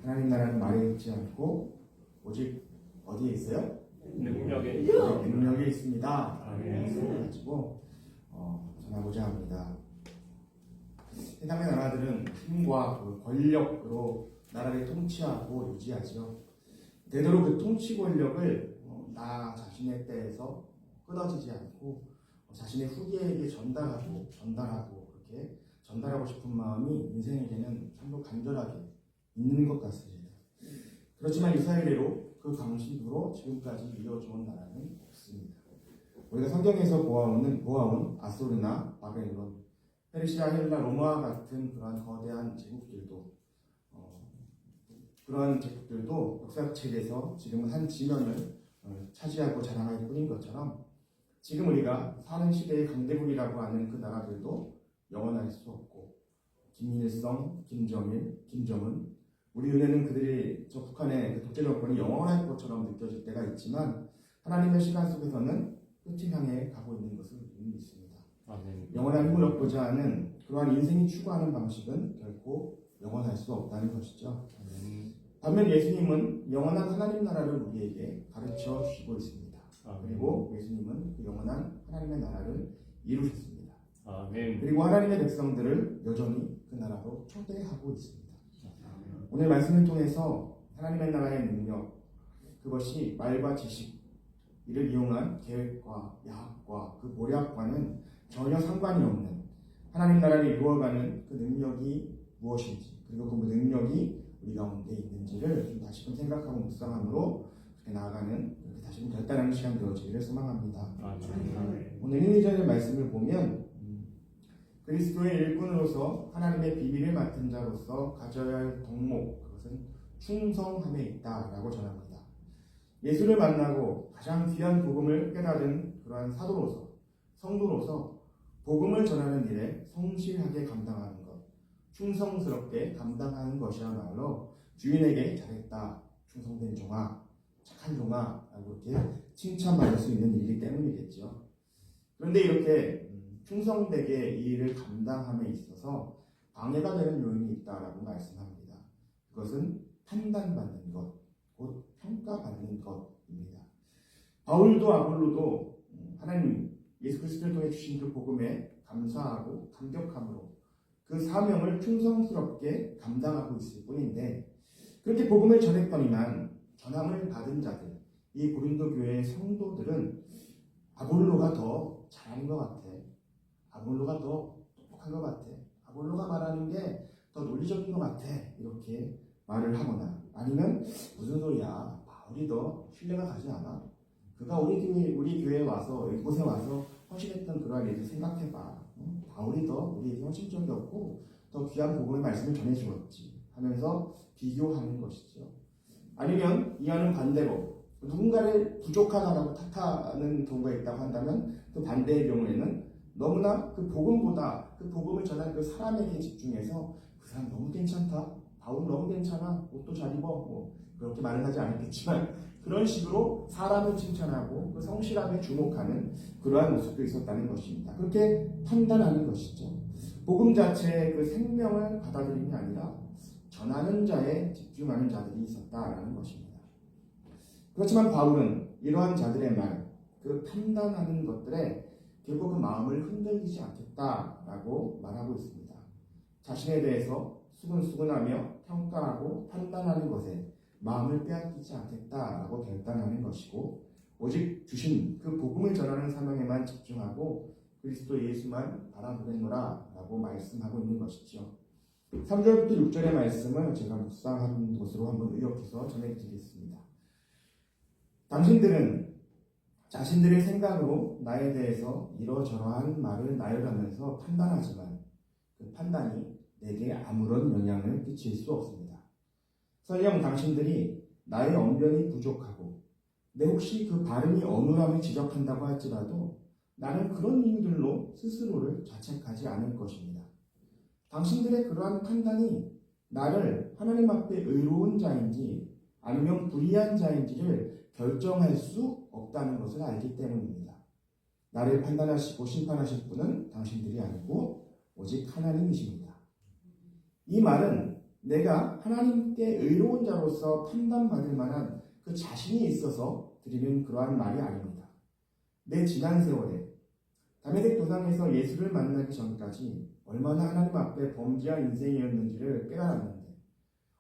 하나님 나라는 말에 있지 않고 오직 어디에 있어요? 능력에 있습니다. 아멘. 가지고 전하고자 합니다. 세상의 나라들은 힘과 그 권력으로 나라를 통치하고 유지하죠. 되도록 그 통치 권력을 나 자신의 때에서 끊어지지 않고 자신의 후계에게 전달하고 그렇게 전달하고 싶은 마음이 인생에게는 참으로 간절하게 있는 것 같습니다. 그렇지만 이스라엘대로 그 방식으로 지금까지 이어져온 나라는 없습니다. 우리가 성경에서 보아온 아소르나 바벨론, 페르시아, 헬라, 로마 같은 그러한 거대한 제국들도 역사적 책에서 지금은 한 지면을 차지하고 자랑할 뿐인 것처럼 지금 우리가 사는 시대의 강대국이라고 하는 그 나라들도 영원할 수 없고 김일성, 김정일, 김정은 우리 눈에는 그들이 저 북한의 그 독재 정권이 영원할 것처럼 느껴질 때가 있지만 하나님의 시간 속에서는 끝을 향해 가고 있는 것을 우리는 믿습니다. 아멘. 영원한 힘을 얻고자 하는 그러한 인생이 추구하는 방식은 결코 영원할 수 없다는 것이죠. 아멘. 반면 예수님은 영원한 하나님 나라를 우리에게 가르쳐 주시고 있습니다. 아멘. 그리고 예수님은 그 영원한 하나님의 나라를 이루셨습니다. 아멘. 그리고 하나님의 백성들을 여전히 그 나라로 초대하고 있습니다. 아멘. 오늘 말씀을 통해서 하나님의 나라의 능력, 그것이 말과 지식, 이를 이용한 계획과 야학과 그 모략과는 전혀 상관이 없는 하나님 나라를 이루어가는 그 능력이 무엇인지, 그리고 그 능력이 우리 가운데 있는지를 좀 다시금 생각하고 묵상함으로 그렇게 나아가는, 그렇게 다시금 결단하는 시간 되어지기를 소망합니다. 아멘. 오늘 1, 2절의 말씀을 보면 그리스도의 일꾼으로서 하나님의 비밀을 맡은 자로서 가져야 할 덕목, 그것은 충성함에 있다라고 전합니다. 예수를 만나고 가장 귀한 복음을 깨달은 그러한 사도로서, 성도로서 복음을 전하는 일에 성실하게 감당하는 것, 충성스럽게 감당하는 것이야말로 주인에게 잘했다, 충성된 종아, 착한 종아라고 이렇게 칭찬받을 수 있는 일이기 때문이겠죠. 그런데 이렇게 충성되게 이 일을 감당함에 있어서 방해가 되는 요인이 있다라고 말씀합니다. 그것은 판단받는 것, 곧 평가받는 것입니다. 바울도 아볼로도 하나님 예수 그리스도를 통해 주신 그 복음에 감사하고 감격함으로 그 사명을 충성스럽게 감당하고 있을 뿐인데, 그렇게 복음을 전했더니만 전함을 받은 자들, 이 고린도 교회의 성도들은 아볼로가 더 잘하는 것 같아, 아볼로가 더 똑똑한 것 같아, 아볼로가 말하는 게 더 논리적인 것 같아, 이렇게 말을 하거나, 아니면 무슨 소리야, 바울이 더 신뢰가 가지 않아? 그가 우리 교회에 와서, 이곳에 와서 헌신했던 그러한 일을 생각해봐. 바울이 더 우리에게 헌신적이었고 더 귀한 복음의 말씀을 전해주었지 하면서 비교하는 것이죠. 아니면 이와는 반대로 누군가를 부족하다라고 탓하는 경우가 있다고 한다면 그 반대의 경우에는 너무나 그 복음보다 그 복음을 전한 그 사람에게 집중해서 그 사람 너무 괜찮다, 바울 너무 괜찮아, 옷도 잘 입어, 그렇게 말은 하지 않았겠지만 그런 식으로 사람을 칭찬하고 그 성실함에 주목하는 그러한 모습도 있었다는 것입니다. 그렇게 판단하는 것이죠. 복음 자체의 그 생명을 받아들이는 게 아니라 전하는 자에 집중하는 자들이 있었다라는 것입니다. 그렇지만 바울은 이러한 자들의 말, 그 판단하는 것들에 결국 그 마음을 흔들리지 않겠다라고 말하고 있습니다. 자신에 대해서 수근수근하며 평가하고 판단하는 것에 마음을 빼앗기지 않겠다라고 결단하는 것이고, 오직 주신 그 복음을 전하는 사명에만 집중하고 그리스도 예수만 바라보겠노라 라고 말씀하고 있는 것이죠. 3절부터 6절의 말씀을 제가 묵상한 것으로 한번 의역해서 전해드리겠습니다. 당신들은 자신들의 생각으로 나에 대해서 이러저러한 말을 나열하면서 판단하지만 그 판단이 내게 아무런 영향을 끼칠 수 없습니다. 설령 당신들이 나의 언변이 부족하고 내 혹시 그 발음이 어눌함을 지적한다고 할지라도 나는 그런 이유들로 스스로를 자책하지 않을 것입니다. 당신들의 그러한 판단이 나를 하나님 앞에 의로운 자인지 아니면 불의한 자인지를 결정할 수 없다는 것을 알기 때문입니다. 나를 판단하시고 심판하실 분은 당신들이 아니고 오직 하나님이십니다. 이 말은 내가 하나님께 의로운 자로서 판단받을 만한 그 자신이 있어서 드리는 그러한 말이 아닙니다. 내 지난 세월에 다메섹 도상에서 예수를 만나기 전까지 얼마나 하나님 앞에 범죄한 인생이었는지를 깨달았는데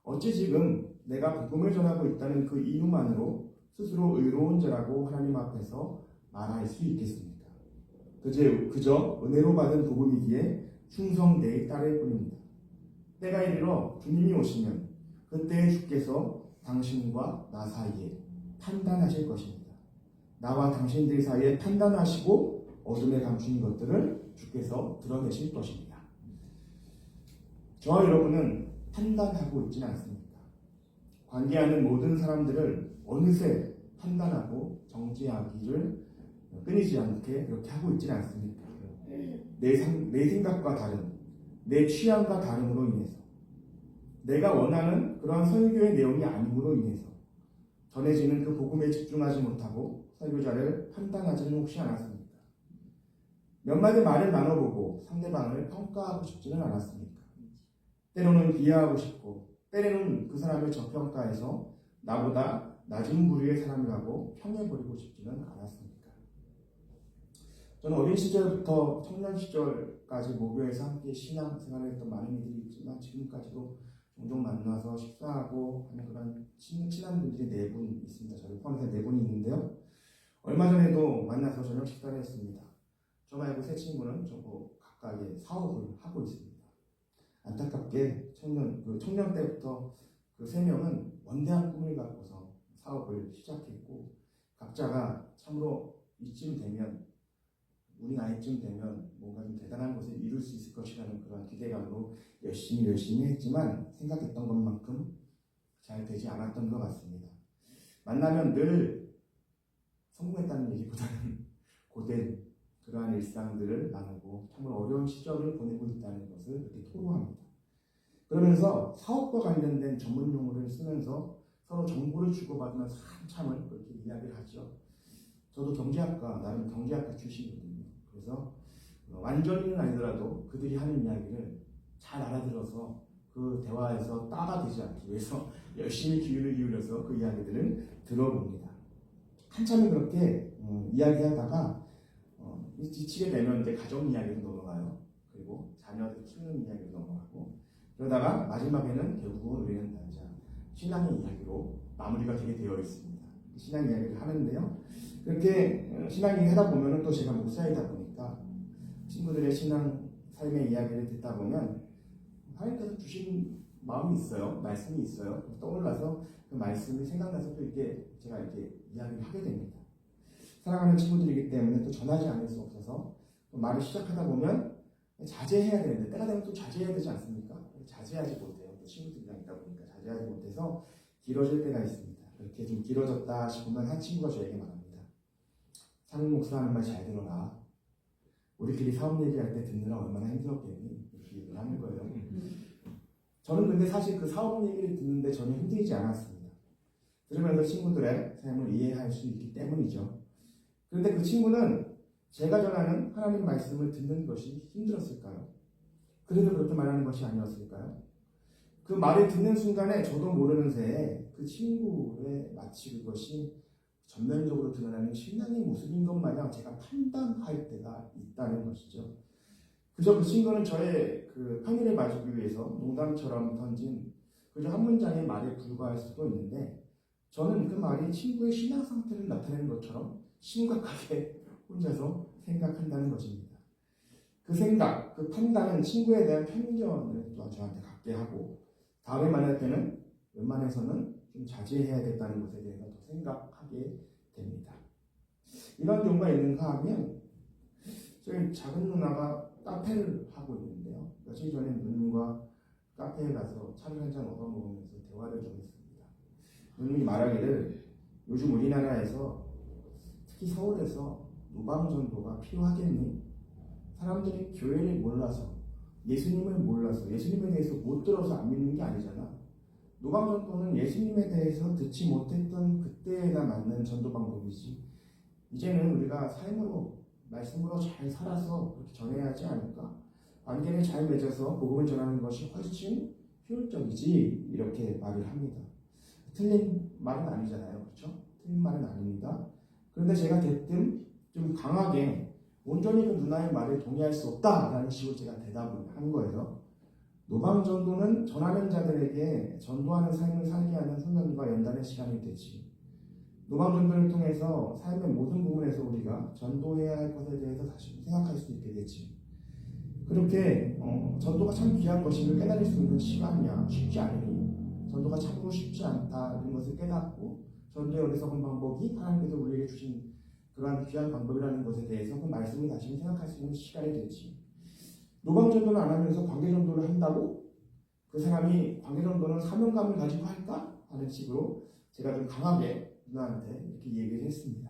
어찌 지금 내가 복음을 전하고 있다는 그 이유만으로 스스로 의로운 자라고 하나님 앞에서 말할 수 있겠습니까? 그저 은혜로 받은 복음이기에 충성되이 따를 뿐입니다. 때가 이르러 주님이 오시면 그때 주께서 당신과 나 사이에 판단하실 것입니다. 나와 당신들 사이에 판단하시고 어둠에 감춘 것들을 주께서 드러내실 것입니다. 저와 여러분은 판단하고 있지는 않습니까? 관계하는 모든 사람들을 어느새 판단하고 정죄하기를 끊이지 않게 그렇게 하고 있지는 않습니까? 내 생각과 다른, 내 취향과 다름으로 인해서 내가 원하는 그러한 설교의 내용이 아님으로 인해서 전해지는 그 복음에 집중하지 못하고 설교자를 판단하지는 혹시 않았습니까? 몇 마디 말을 나눠보고 상대방을 평가하고 싶지는 않았습니까? 때로는 비하하고 싶고 때로는 그 사람을 저평가해서 나보다 낮은 부류의 사람이라고 평해버리고 싶지는 않았습니까? 저는 어린 시절부터 청년 시절까지 모교에서 함께 신앙생활을 했던 많은 이들이 있지만 지금까지도 종종 만나서 식사하고 하는 그런 친한 분들이 4분 있습니다. 저를 포함해서 4분이 있는데요. 얼마 전에도 만나서 저녁 식사를 했습니다. 저 말고 3친구는 저거 각각의 사업을 하고 있습니다. 안타깝게 청년 때부터 그 3명은 원대한 꿈을 갖고서 사업을 시작했고 각자가 참으로 이쯤 되면 우리 나이쯤 되면 뭔가 좀 대단한 것을 이룰 수 있을 것이라는 그런 기대감으로 열심히 했지만 생각했던 것만큼 잘 되지 않았던 것 같습니다. 만나면 늘 성공했다는 얘기보다는 고된 그러한 일상들을 나누고 참으로 어려운 시절을 보내고 있다는 것을 이렇게 토로합니다. 그러면서 사업과 관련된 전문 용어를 쓰면서 서로 정보를 주고받으면서 한참을 그렇게 이야기를 하죠. 저도 나름 경제학과 출신이거든요. 그래서 완전히는 아니더라도 그들이 하는 이야기를 잘 알아들어서 그 대화에서 따가 되지 않기 위해서 열심히 귀를 기울여서 그 이야기들을 들어봅니다. 한참을 그렇게 이야기하다가 지치게 되면 이제 가정 이야기로 넘어가요. 그리고 자녀들 키우는 이야기로 넘어가고 그러다가 마지막에는 결국은 우리는 신앙의 이야기로 마무리가 되게 되어 있습니다. 신앙 이야기를 하는데요. 그렇게 신앙 이야기 하다 보면 또 제가 목사이다 보니까 친구들의 신앙 삶의 이야기를 듣다 보면 하나님께서 주신 마음이 있어요. 말씀이 있어요. 떠올라서 그 말씀이 생각나서 또 제가 이렇게 이야기를 하게 됩니다. 사랑하는 친구들이기 때문에 또 전하지 않을 수 없어서 또 말을 시작하다 보면 자제해야 되는데 때가 되면 또 자제해야 되지 않습니까? 자제하지 못해요. 또 친구들이랑 있다 보니까 자제하지 못해서 길어질 때가 있습니다. 그렇게 좀 길어졌다 싶으면 한 친구가 저에게 말합니다. 상훈 목사 하는 말 잘 들어라. 우리끼리 사업 얘기할 때 듣느라 얼마나 힘들었겠니? 이렇게 얘기를 하는 거예요. 저는 근데 사실 그 사업 얘기를 듣는데 전혀 힘들지 않았습니다. 들으면서 친구들의 삶을 이해할 수 있기 때문이죠. 그런데 그 친구는 제가 전하는 하나님 말씀을 듣는 것이 힘들었을까요? 그래도 그렇게 말하는 것이 아니었을까요? 그 말을 듣는 순간에 저도 모르는 새에 그 친구의 마치 그것이 전면적으로 드러나는 신앙의 모습인 것 마냥 제가 판단할 때가 있다는 것이죠. 그저 그 친구는 저의 그 편의를 맞추기 위해서 농담처럼 던진 그저 한 문장의 말에 불과할 수도 있는데 저는 그 말이 친구의 신앙 상태를 나타내는 것처럼 심각하게 혼자서 생각한다는 것입니다. 그 생각, 그 판단은 친구에 대한 편견을 또 저한테 갖게 하고 다음에 만날 때는 웬만해서는 좀 자제해야겠다는 것에 대해서 더 생각하게 됩니다. 이런 경우가 있는가 하면 저희 작은 누나가 카페를 하고 있는데요. 며칠 전에 누님과 카페에 가서 차를 한잔 얻어 먹으면서 대화를 좀 했습니다. 누님이 말하기를 요즘 우리나라에서 특히 서울에서 노방전도가 필요하겠니? 사람들이 교회를 몰라서 예수님을 몰라서 예수님에 대해서 못 들어서 안 믿는 게 아니잖아. 노방전도는 예수님에 대해서 듣지 못했던 그때에나 맞는 전도 방법이지. 이제는 우리가 삶으로 말씀으로 잘 살아서 그렇게 전해야 하지 않을까? 관계를 잘 맺어서 복음을 전하는 것이 훨씬 효율적이지 이렇게 말을 합니다. 틀린 말은 아니잖아요. 그렇죠? 틀린 말은 아닙니다. 그런데 제가 대뜸 좀 강하게 온전히 그 누나의 말에 동의할 수 없다라는 식으로 제가 대답을 한 거예요. 노방전도는 전하는 자들에게 전도하는 삶을 살게 하는 선전과 연단의 시간이 되지. 노방전도를 통해서 삶의 모든 부분에서 우리가 전도해야 할 것에 대해서 다시 생각할 수 있게 되지. 그렇게 전도가 참 귀한 것임을 깨달을 수 있는 시간이야 쉽지 않으니 전도가 참으로 쉽지 않다는 것을 깨닫고 전도의 어리석은 방법이 하나님께서 우리에게 주신 그러한 귀한 방법이라는 것에 대해서 그 말씀을 다시 생각할 수 있는 시간이 되지. 노방전도를 안 하면서 관계전도를 한다고 그 사람이 관계전도는 사명감을 가지고 할까? 하는 식으로 제가 좀 강하게 누나한테 이렇게 얘기를 했습니다.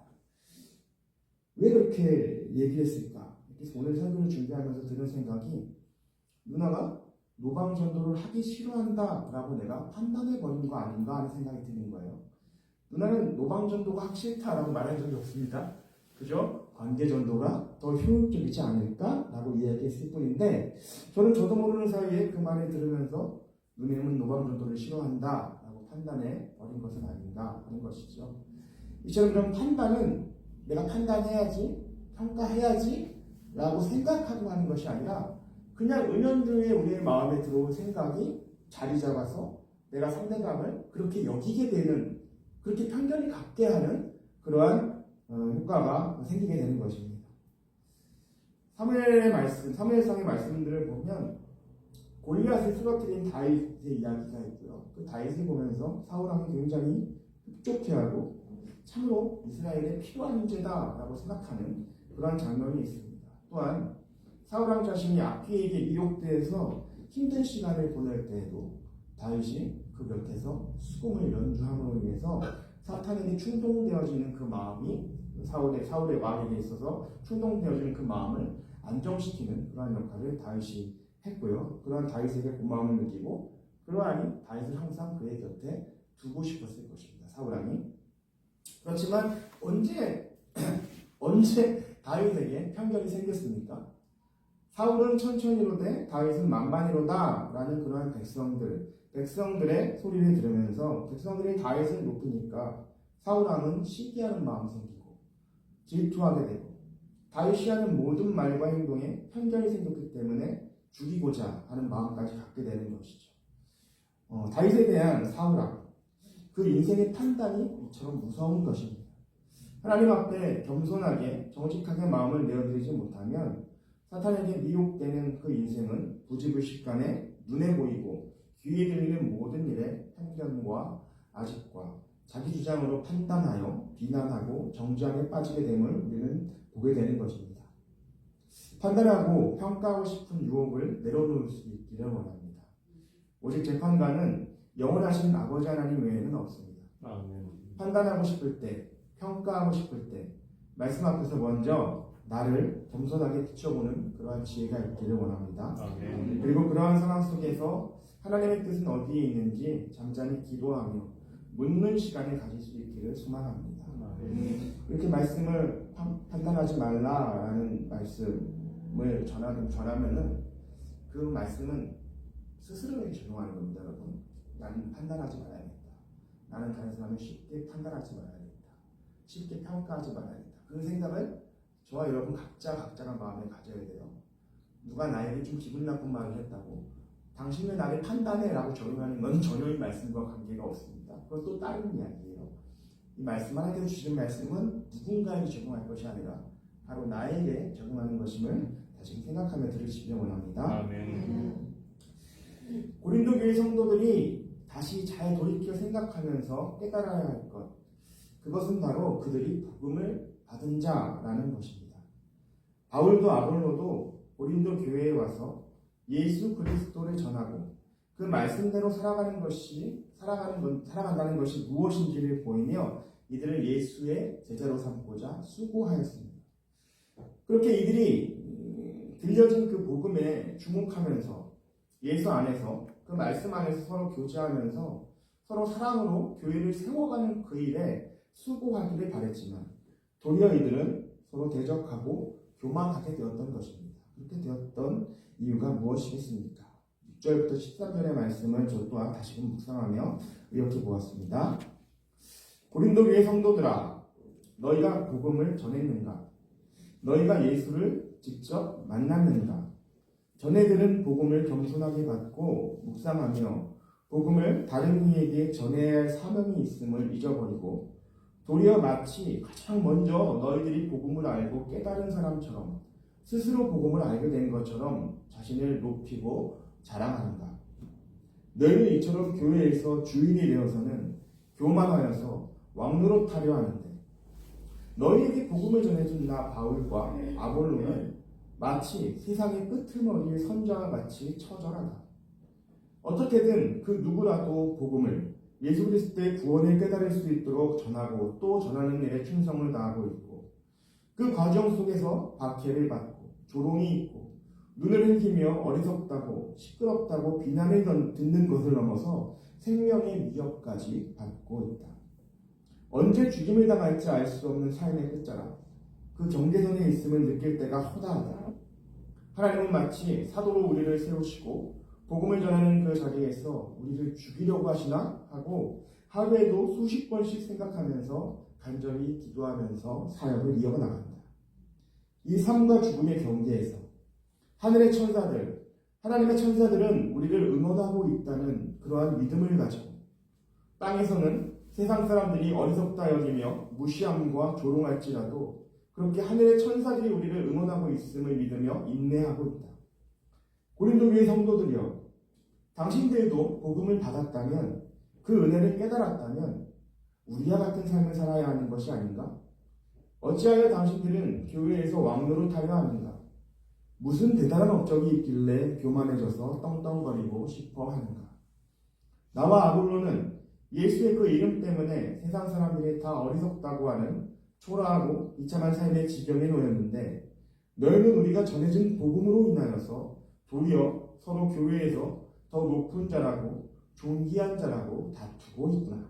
왜 그렇게 얘기했을까? 그래서 오늘 설교를 준비하면서 드는 생각이 누나가 노방전도를 하기 싫어한다라고 내가 판단해버린 거 아닌가 하는 생각이 드는 거예요. 누나는 노방전도가 하기 싫다라고 말한 적이 없습니다. 그죠? 관계전도가 더 효율적이지 않을까라고 이야기했을 뿐인데 저도 모르는 사이에 그 말을 들으면서 누님은 노방전도를 싫어한다라고 판단해 버린 것은 아닌가 하는 것이죠. 이처럼 그런 판단은 내가 판단해야지 평가해야지 라고 생각하고 하는 것이 아니라 그냥 은연중에 우리의 마음에 들어온 생각이 자리 잡아서 내가 상대방을 그렇게 여기게 되는 그렇게 편견이 갖게 하는 그러한 효과가 생기게 되는 것입니다. 사무엘상의 말씀들을 보면 골리앗을 쓰러뜨린 다윗의 이야기가 있고요. 그 다윗을 보면서 사울왕이 굉장히 흡족해하고 참으로 이스라엘에 필요한 인재다라고 생각하는 그러한 장면이 있습니다. 또한 사울왕 자신이 아키에게 미혹돼서 힘든 시간을 보낼 때에도 다윗이 그 곁에서 수금을 연주함으로 인해서 사탄에게 충동되어지는 그 마음이 사울의 왕에게 있어서 충동되어지는 그 마음을 안정시키는 그러한 역할을 다윗이 했고요. 그러한 다윗에게 고마움을 느끼고 그러하니 다윗을 항상 그의 곁에 두고 싶었을 것입니다. 사울왕이. 그렇지만 언제 다윗에게 편견이 생겼습니까? 사울은 천천히로되 다윗은 만만히로다 라는 그러한 백성들의 소리를 들으면서 백성들이 다윗을 높이니까 사울왕은 시기하는 마음이 생기고 질투하게 되고 다윗이 하는 모든 말과 행동에 편견이 생겼기 때문에 죽이고자 하는 마음까지 갖게 되는 것이죠. 다윗에 대한 사울왕 그 인생의 판단이 이처럼 무서운 것입니다. 하나님 앞에 겸손하게 정직하게 마음을 내어드리지 못하면 사탄에게 미혹되는 그 인생은 부지불식간에 눈에 보이고 귀에 들리는 모든 일에 편견과 아집과 자기 주장으로 판단하여 비난하고 정죄함에 빠지게 됨을 우리는 보게 되는 것입니다. 판단하고 평가하고 싶은 유혹을 내려놓을 수 있기를 원합니다. 오직 재판관은 영원하신 아버지 하나님 외에는 없습니다. 아멘. 판단하고 싶을 때, 평가하고 싶을 때 말씀 앞에서 먼저 나를 겸손하게 비춰보는 그러한 지혜가 있기를 원합니다. 아멘. 그리고 그러한 상황 속에서 하나님의 뜻은 어디에 있는지 잠잠히 기도하며 묻는 시간을 가질 수 있기를 소망합니다. 이렇게 말씀을 판단하지 말라라는 말씀을 전하면은 그 말씀은 스스로에게 적용하는 겁니다, 여러분. 나는 판단하지 말아야겠다. 나는 다른 사람을 쉽게 판단하지 말아야겠다. 쉽게 평가하지 말아야겠다. 그런 생각을 저와 여러분 각자가 마음에 가져야 돼요. 누가 나에게 좀 기분 나쁜 말을 했다고 당신은 나를 판단해라고 적용하는 건 전혀 이 말씀과 관계가 없습니다. 그건 또 다른 이야기예요. 이 말씀 하나님께서 주신 말씀은 누군가에게 적용할 것이 아니라 바로 나에게 적용하는 것임을 다시 생각하며 들으시길 원합니다. 아멘. 고린도 교회 성도들이 다시 잘 돌이켜 생각하면서 깨달아야 할 것, 그것은 바로 그들이 복음을 받은 자라는 것입니다. 바울도 아볼로도 고린도 교회에 와서 예수 그리스도를 전하고 그 말씀대로 살아간다는 것이 무엇인지를 보이며 이들을 예수의 제자로 삼고자 수고하였습니다. 그렇게 이들이 들려진 그 복음에 주목하면서 예수 안에서 그 말씀 안에서 서로 교제하면서 서로 사랑으로 교회를 세워가는 그 일에 수고하기를 바랬지만 도리어 이들은 서로 대적하고 교만하게 되었던 것입니다. 그렇게 되었던 이유가 무엇이겠습니까? 6절부터 13절의 말씀을 저 또한 다시금 묵상하며 이렇게 보았습니다. 고린도 교회 성도들아, 너희가 복음을 전했는가? 너희가 예수를 직접 만났는가? 전애들은 복음을 겸손하게 받고 묵상하며 복음을 다른 이에게 전해야 할 사명이 있음을 잊어버리고 도리어 마치 가장 먼저 너희들이 복음을 알고 깨달은 사람처럼 스스로 복음을 알게 된 것처럼 자신을 높이고 자랑한다. 너희는 이처럼 교회에서 주인이 되어서는 교만하여서 왕노릇하려 하는데 너희에게 복음을 전해준 나 바울과 아볼로는 마치 세상의 끄트머리의 선자와 같이 처절하다. 어떻게든 그 누구라도 복음을 예수 그리스도의 구원을 깨달을 수 있도록 전하고 또 전하는 일에 충성을 다하고 있고 그 과정 속에서 박해를 받고 조롱이 있고 눈을 흘기며 어리석다고 시끄럽다고 비난을 듣는 것을 넘어서 생명의 위협까지 받고 있다. 언제 죽임을 당할지 알 수 없는 삶의 끝자락, 그 경계선에 있음을 느낄 때가 허다하다. 하나님은 마치 사도로 우리를 세우시고 복음을 전하는 그 자리에서 우리를 죽이려고 하시나 하고 하루에도 수십 번씩 생각하면서 간절히 기도하면서 사역을 이어나간다. 이 삶과 죽음의 경계에서 하늘의 천사들, 하나님의 천사들은 우리를 응원하고 있다는 그러한 믿음을 가지고 땅에서는 세상 사람들이 어리석다 여기며 무시함과 조롱할지라도 그렇게 하늘의 천사들이 우리를 응원하고 있음을 믿으며 인내하고 있다. 고린도 교회 성도들이여, 당신들도 복음을 받았다면 그 은혜를 깨달았다면 우리와 같은 삶을 살아야 하는 것이 아닌가? 어찌하여 당신들은 교회에서 왕노릇하려 하는가? 무슨 대단한 업적이 있길래 교만해져서 떵떵거리고 싶어 하는가? 나와 아볼로는 예수의 그 이름 때문에 세상 사람들이 다 어리석다고 하는 초라하고 비참한 삶의 지경에 놓였는데 너희는 우리가 전해진 복음으로 인하여서 도리어 서로 교회에서 더 높은 자라고 존귀한 자라고 다투고 있구나.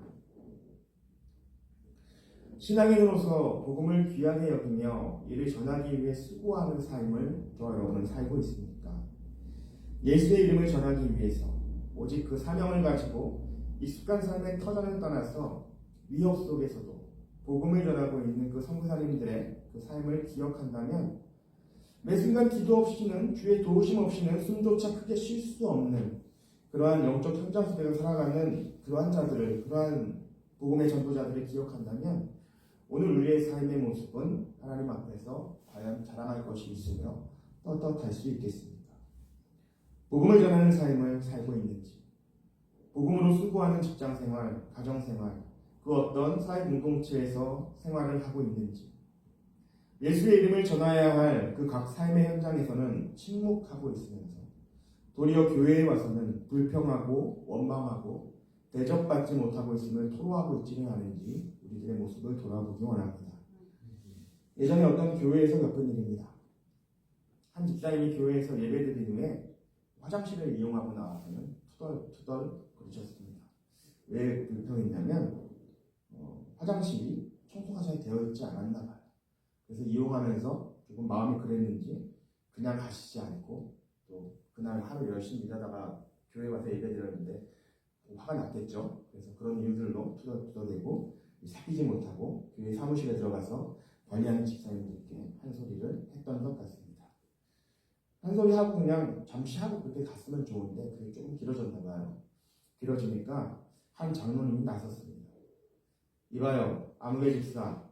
신앙인으로서 복음을 귀하게 여기며 이를 전하기 위해 수고하는 삶을 저 여러분은 살고 있습니까? 예수의 이름을 전하기 위해서 오직 그 사명을 가지고 익숙한 삶의 터전을 떠나서 위협 속에서도 복음을 전하고 있는 그 선교사님들의 그 삶을 기억한다면 매 순간 기도 없이는 주의 도우심 없이는 숨조차 크게 쉴 수 없는 그러한 영적 현장 속에서 살아가는 그러한 자들을, 그러한 복음의 전도자들을 기억한다면 오늘 우리의 삶의 모습은 하나님 앞에서 과연 자랑할 것이 있으며 떳떳할 수 있겠습니까? 복음을 전하는 삶을 살고 있는지, 복음으로 수고하는 직장생활, 가정생활, 그 어떤 사회 공동체에서 생활을 하고 있는지, 예수의 이름을 전해야 할 그 각 삶의 현장에서는 침묵하고 있으면서 도리어 교회에 와서는 불평하고 원망하고 대접받지 못하고 있음을 토로하고 있지는 않은지 우리들의 모습을 돌아보기 원합니다. 예전에 어떤 교회에서 겪은 일입니다. 한 집사님이 교회에서 예배드린 후에 화장실을 이용하고 나와서는 투덜투덜 거리셨습니다. 왜 불평했냐면 화장실이 청소가 잘 되어 있지 않았나 봐요. 그래서 이용하면서 조금 마음이 그랬는지 그냥 가시지 않고 또 그날 하루 열심히 일하다가 교회 와서 예배드렸는데 화가 났겠죠. 그래서 그런 이유들로 투덜투덜대고 살피지 못하고 교회 사무실에 들어가서 관리하는 집사님들께 한 소리를 했던 것 같습니다. 한 소리 하고 그냥 잠시 하고 그렇게 갔으면 좋은데 그게 조금 길어졌나 봐요. 길어지니까 한 장로님이 나섰습니다. 이봐요, 아무개 집사,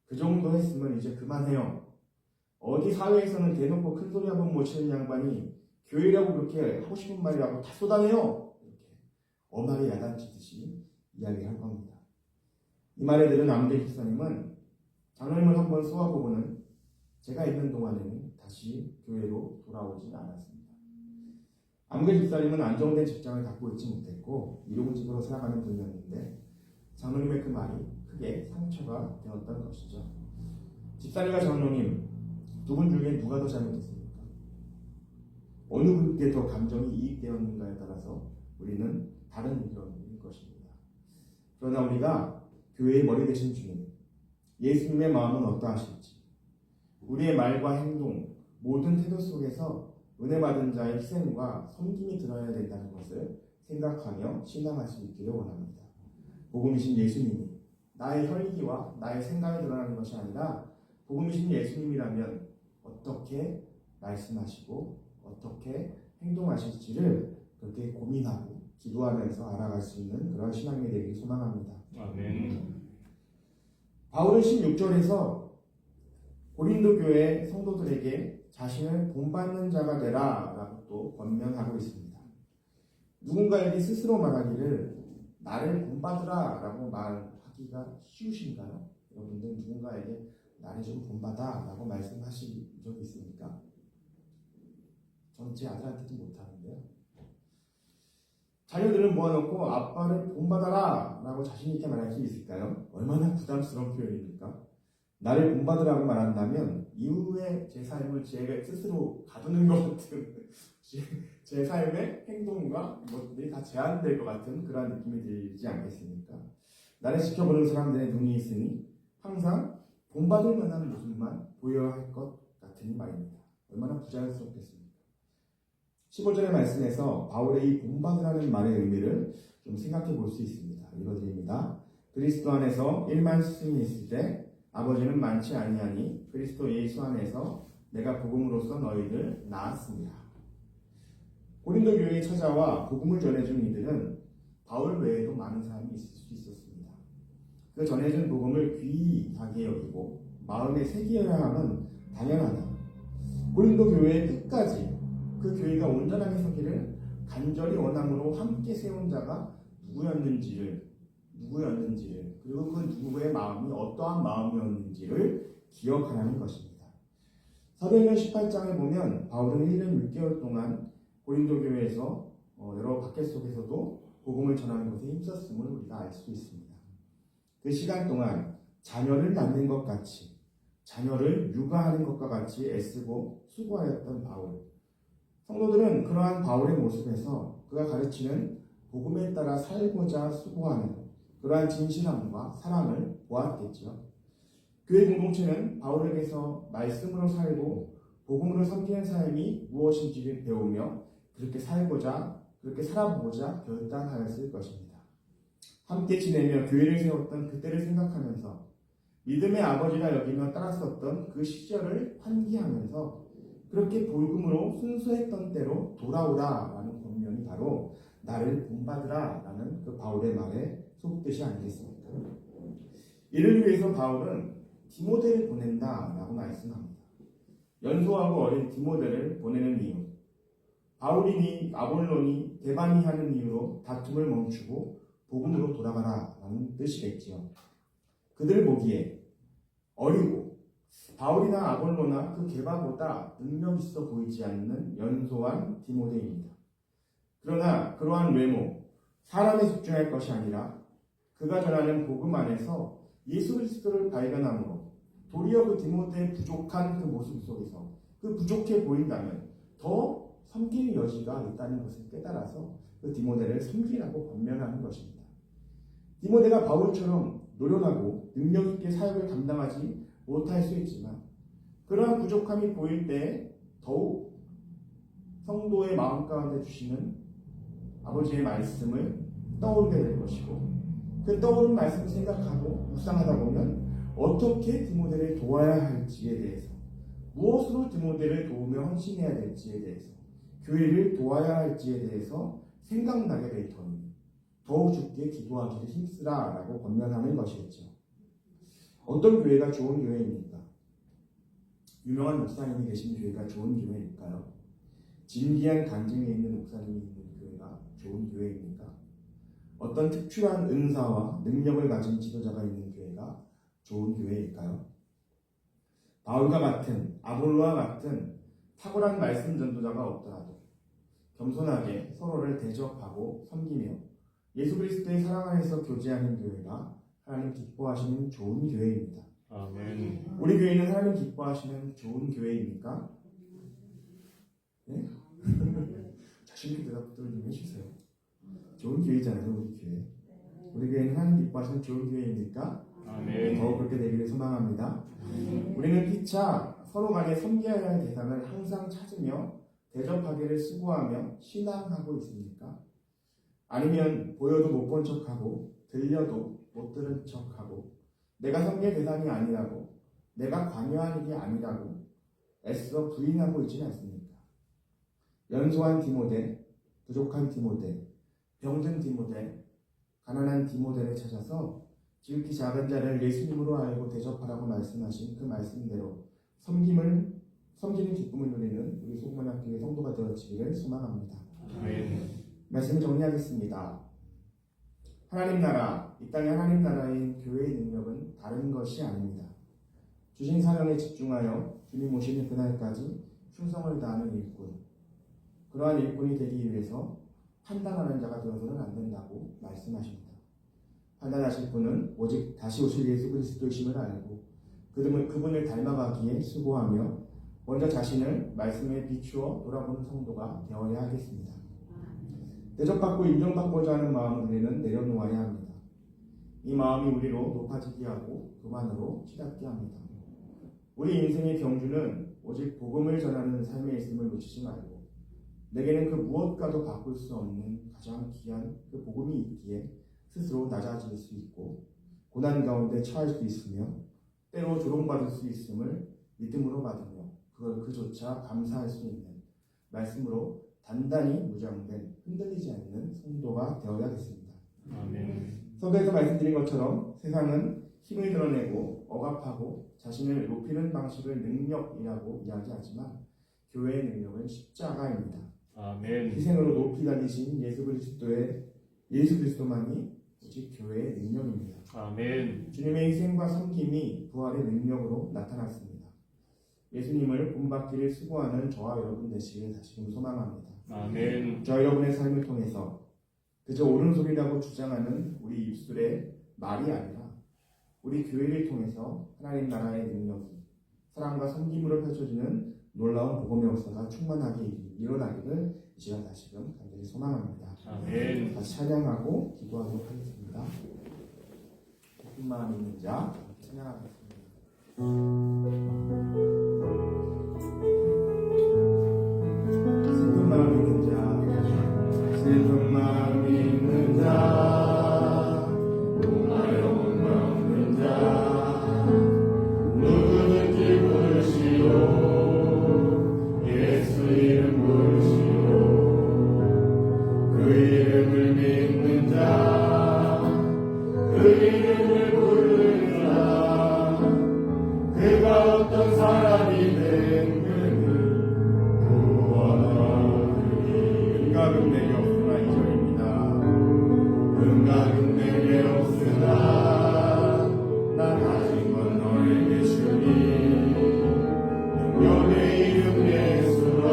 그 정도 했으면 이제 그만해요. 어디 사회에서는 대놓고 큰 소리 한번 못 치는 양반이 교회라고 그렇게 하고 싶은 말이라고 다 쏟아내요. 이렇게 엄하게 야단치듯이 이야기할 겁니다. 이 말에 들은 아무개 집사님은 장로님을 한번 쏘아보고는 제가 있는 동안에는 다시 교회로 돌아오지 않았습니다. 아무개 집사님은 안정된 직장을 갖고 있지 못했고 일용직으로 살아가는 분이었는데 장로님의 그 말이 크게 상처가 되었던 것이죠. 집사님과 장로님 두 분 중에 누가 더 잘못했습니까? 어느 분께 더 감정이 이입되었는가에 따라서 우리는 다른 의견일 것입니다. 그러나 우리가 교회의 머리 되신 주님, 예수님의 마음은 어떠하실지, 우리의 말과 행동, 모든 태도 속에서 은혜 받은 자의 희생과 섬김이 드러나야 된다는 것을 생각하며 신앙할 수 있기를 원합니다. 복음이신 예수님이 나의 혈기와 나의 생각에 드러나는 것이 아니라 복음이신 예수님이라면 어떻게 말씀하시고 어떻게 행동하실지를 그렇게 고민하고 기도하면서 알아갈 수 있는 그런 신앙이 되기를 소망합니다. 아멘. 바울은 16절에서 고린도 교회 성도들에게 자신을 본받는 자가 되라 라고 또 권면하고 있습니다. 누군가에게 스스로 말하기를 나를 본받으라 라고 말하기가 쉬우신가요? 여러분들 누군가에게 나를 좀 본받아 라고 말씀하신 적이 있습니까? 저는 제 아들한테도 못하는데요. 자녀들을 모아놓고 아빠를 본받아라 라고 자신있게 말할 수 있을까요? 얼마나 부담스러운 표현입니까? 나를 본받으라고 말한다면 이후에 제 삶을 제 스스로 가두는 것 같은 제 삶의 행동과 것들이 다 제한될 것 같은 그런 느낌이 들지 않겠습니까? 나를 지켜보는 사람들의 눈이 있으니 항상 본받을 만한 모습만 보여야 할 것 같으니 말입니다. 얼마나 부자연스럽겠습니까? 15절의 말씀에서 바울의 이 본받으라는 말의 의미를 좀 생각해 볼 수 있습니다. 읽어드립니다. 그리스도 안에서 일만 스승이 있을 때 아버지는 많지 아니하니 그리스도 예수 안에서 내가 복음으로써 너희를 낳았습니다. 고린도 교회에 찾아와 복음을 전해준 이들은 바울 외에도 많은 사람이 있을 수 있었습니다. 그 전해준 복음을 귀하게 여기고 마음에 새기어야 함은 당연하다. 고린도 교회의 끝까지 그 교회가 온전하게 서기를 간절히 원함으로 함께 세운 자가 누구였는지를 그리고 그 누구의 마음이 어떠한 마음이었는지를 기억하라는 것입니다. 사도행전 18장에 보면 바울은 1년 6개월 동안 고린도 교회에서 여러 박해 속에서도 복음을 전하는 것에 힘썼음을 우리가 알 수 있습니다. 그 시간 동안 자녀를 낳는 것 같이 자녀를 육아하는 것과 같이 애쓰고 수고하였던 바울. 성도들은 그러한 바울의 모습에서 그가 가르치는 복음에 따라 살고자 수고하는 그러한 진실함과 사랑을 보았겠죠. 교회 공동체는 바울에게서 말씀으로 살고 복음으로 섬기는 삶이 무엇인지를 배우며 그렇게 살고자 그렇게 살아보고자 결단하였을 것입니다. 함께 지내며 교회를 세웠던 그때를 생각하면서 믿음의 아버지라 여기며 따랐었던 그 시절을 환기하면서 그렇게 복음으로 순수했던 때로 돌아오라라는 권면이 바로 나를 본받으라라는 그 바울의 말에 속뜻이 아니겠습니까? 이를 위해서 바울은 디모데를 보낸다라고 말씀합니다. 연소하고 어린 디모데를 보내는 이유, 바울이니 아볼론이 데바니 하는 이유로 다툼을 멈추고 복음으로 돌아가라라는 뜻이겠지요. 그들 보기에 어리고 바울이나 아볼로나 그 게바보다 능력 있어 보이지 않는 연소한 디모데입니다. 그러나 그러한 외모, 사람에 집중할 것이 아니라 그가 전하는 복음 안에서 예수 그리스도를 발견함으로 도리어 그 디모데의 부족한 그 모습 속에서 그 부족해 보인다면 더 섬길 여지가 있다는 것을 깨달아서 그 디모데를 섬기라고 권면하는 것입니다. 디모데가 바울처럼 노련하고 능력 있게 사역을 감당하지 못할 수 있지만 그러한 부족함이 보일 때 더욱 성도의 마음 가운데 주시는 아버지의 말씀을 떠오르게 될 것이고 그 떠오른 말씀을 생각하고 묵상하다 보면 어떻게 디모데를 도와야 할지에 대해서 무엇으로 디모데를 도우며 헌신해야 될지에 대해서 교회를 도와야 할지에 대해서 생각나게 될 터니 더욱 죽게 기도하기를 힘쓰라라고 권면하는 것이겠죠. 어떤 교회가 좋은 교회입니까? 유명한 목사님이 계신 교회가 좋은 교회일까요? 진기한 간증에 있는 목사님이 있는 교회가 좋은 교회입니까? 어떤 특출한 은사와 능력을 가진 지도자가 있는 교회가 좋은 교회일까요? 바울과 같은 아볼로와 같은 탁월한 말씀 전도자가 없더라도 겸손하게 서로를 대접하고 섬기며 예수 그리스도의 사랑 안에서 교제하는 교회가 하나님 기뻐하시는 좋은 교회입니다. 아멘. 우리 교회는 하나님 기뻐하시는 좋은 교회입니까? 네? 자신있게 대답들 좀 해주세요. 좋은 교회잖아요, 우리 교회. 우리 교회는 하나님 기뻐하시는 좋은 교회입니까? 아멘. 더욱 그렇게 되기를 소망합니다. 우리는 피차 서로 간에 섬겨야 할 대상을 항상 찾으며 대접하기를 수고하며 신앙하고 있습니까? 아니면 보여도 못 본 척하고 들려도 못 들은 척하고 내가 섬길 대상이 아니라고 내가 관여할 일이 아니라고 애써 부인하고 있지는 않습니까? 연소한 디모데, 부족한 디모데, 병든 디모데, 가난한 디모데를 찾아서 지극히 작은 자를 예수님으로 알고 대접하라고 말씀하신 그 말씀대로 섬기는 기쁨을 누리는 우리 소금만학교의 성도가 되어지기를 소망합니다. 아멘. 말씀 정리하겠습니다. 하나님 나라, 이 땅의 하나님 나라인 교회의 능력은 다른 것이 아닙니다. 주신 사명에 집중하여 주님 오시는 그날까지 충성을 다하는 일꾼, 그러한 일꾼이 되기 위해서 판단하는 자가 되어서는 안 된다고 말씀하십니다. 판단하실 분은 오직 다시 오실 예수 그리스도이심을 알고 그분을 닮아가기에 수고하며 먼저 자신을 말씀에 비추어 돌아보는 성도가 되어야 하겠습니다. 대접받고 인정받고자 하는 마음을 내려놓아야 합니다. 이 마음이 우리로 높아지게 하고 그만으로 치닫게 합니다. 우리 인생의 경주는 오직 복음을 전하는 삶에 있음을 놓치지 말고 내게는 그 무엇과도 바꿀 수 없는 가장 귀한 그 복음이 있기에 스스로 낮아질 수 있고 고난 가운데 처할 수 있으며 때로 조롱받을 수 있음을 믿음으로 받으며 그걸 그조차 감사할 수 있는 말씀으로 단단히 무장된 흔들리지 않는 성도가 되어야겠습니다. 아멘. 서두에서 말씀드린 것처럼 세상은 힘을 드러내고 억압하고 자신을 높이는 방식을 능력이라고 이야기하지만 교회의 능력은 십자가입니다. 아멘. 희생으로 높이 달리신 예수 그리스도만이 오직 교회의 능력입니다. 아멘. 주님의 희생과 섬김이 부활의 능력으로 나타났습니다. 예수님을 본받기를 수고하는 저와 여러분 되시길 다시금 소망합니다. 아멘. 저 여러분의 삶을 통해서 그저 옳은 소리라고 주장하는 우리 입술의 말이 아니라 우리 교회를 통해서 하나님 나라의 능력이 사랑과 섬김으로 펼쳐지는 놀라운 복음의 역사가 충만하게 일어나기를 이 시간 다시금 간절히 소망합니다. 아멘. 다시 찬양하고 기도하도록 하겠습니다. 기쁜 마음 있는 자 찬양하겠습니다. 슬픈 마음 있는 자, 슬픈 마음 있는 자, 목마름은 없는 자, 누구든지 부르시오. 예수 이름 부르시오. 그 이름을 믿는 자, 그 이름을 부르는 자, 그가 어떤 사람이 된그는 구원하리니. 은각은 내게 없으나 2절입니다. 은각은 내게 없으나 나 가진 건 너에게 주니 능력의 이름 예수라.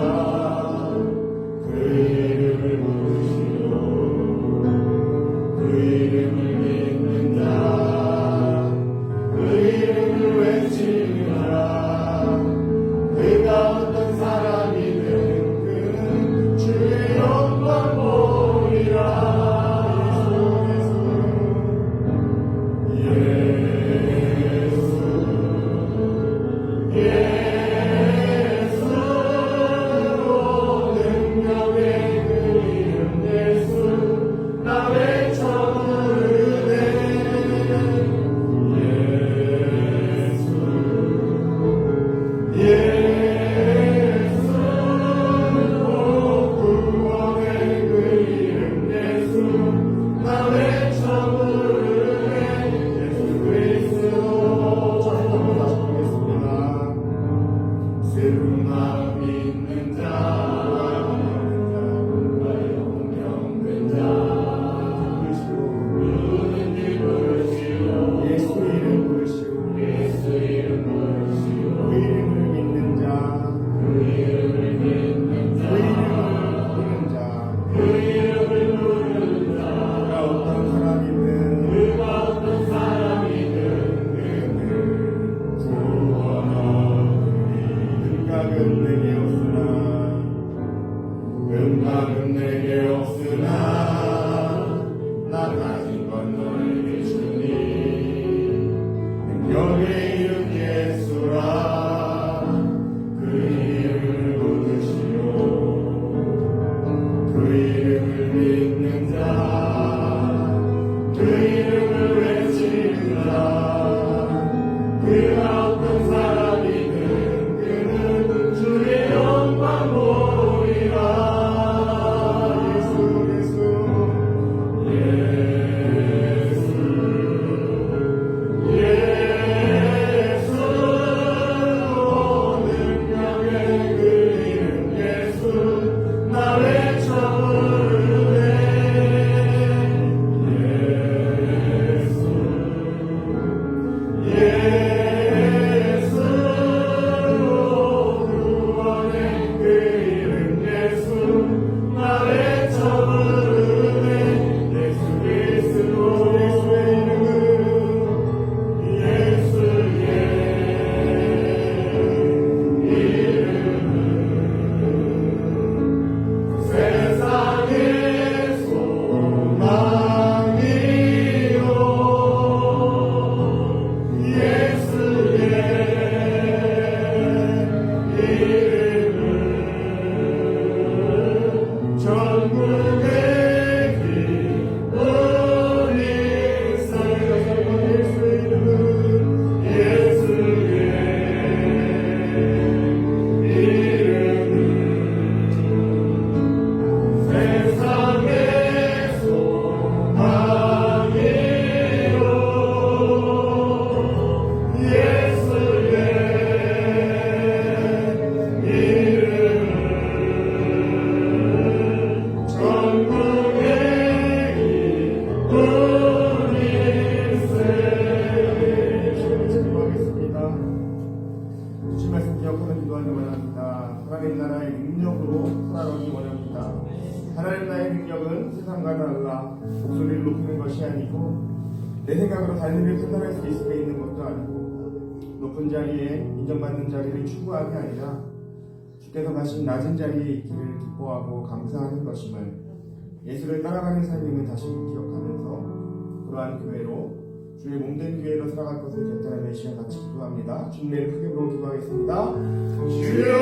그 이름을 부르시오. 그 이름을 믿는 자, 그 이름을 외치느라. 그가 어떤 사람이 된 그는 주의 영광 보리라. 예수로 능력의 그 이름 예수 나 외쳐 부르 그 이름을 외치리라. 그가 어떤 사람이든 그는 주의 영광 보리라. 예수 예수 예수 능력의 그 이름 예수 나 외쳐 부르네. 예수 구원의 그 이름 예수 나 외쳐 부르네. 예수 그리스도 예수의 이름은 예수의 이름은 세상의 소망이요 예수의 이름은 전국의 기쁨이 있어요. 예수의 이름은 예수의 이름은 세상의 소망이요 예수의 이름은 전국의 기쁨이 있으리. 기도하겠습니다. 주신 말씀 기억하는 기도하기 원합니다. 하나님 나라의 능력으로 살아가기 원합니다. 하나님 나라의 능력은 세상과 달라 목소리를 높이는 것이 아니고 내 생각으로 다른 일을 판단할 수 있을 때 있는 것도 아니고 높은 자리에 인정받는 자리를 추구하기 아니라 주께서 가신 낮은 자리에 있기를 기뻐하고 감사하는 것임을 예수를 따라가는 삶임을 다시 기억하면서 그러한 교회로 주의 몸된 교회로 살아갈 것을 결단하는 시간 같이 기도합니다. 주님의 크게 부르고 기도하겠습니다. 주여